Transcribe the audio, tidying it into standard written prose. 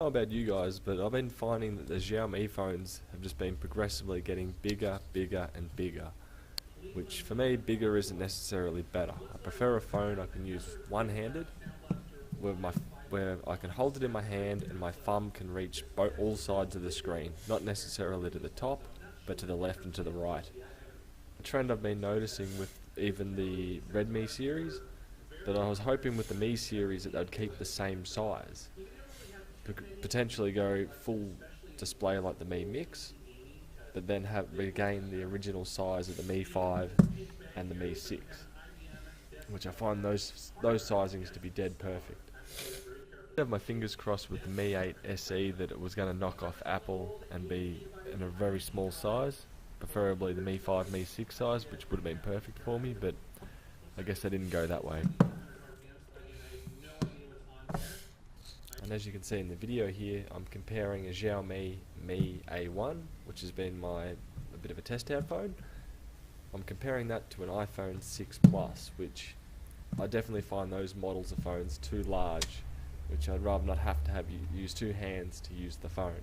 Know about you guys, but I've been finding that the Xiaomi phones have just been progressively getting bigger, bigger, and bigger. Which for me, bigger isn't necessarily better. I prefer a phone I can use one-handed, where I can hold it in my hand and my thumb can reach all sides of the screen, not necessarily to the top, but to the left and to the right. A trend I've been noticing with even the Redmi series, that I was hoping with the Mi series that they'd keep the same size. Potentially go full display like the Mi Mix, but then have regain the original size of the Mi 5 and the Mi 6, which I find those sizings to be dead perfect. I have my fingers crossed with the Mi 8 SE that it was going to knock off Apple and be in a very small size, preferably the Mi 5, Mi 6 size, which would have been perfect for me, but I guess they didn't go that way. And as you can see in the video here, I'm comparing a Xiaomi Mi A1, which has been a bit of a test out phone. I'm comparing that to an iPhone 6 Plus, which I definitely find those models of phones too large, which I'd rather not have to use two hands to use the phone.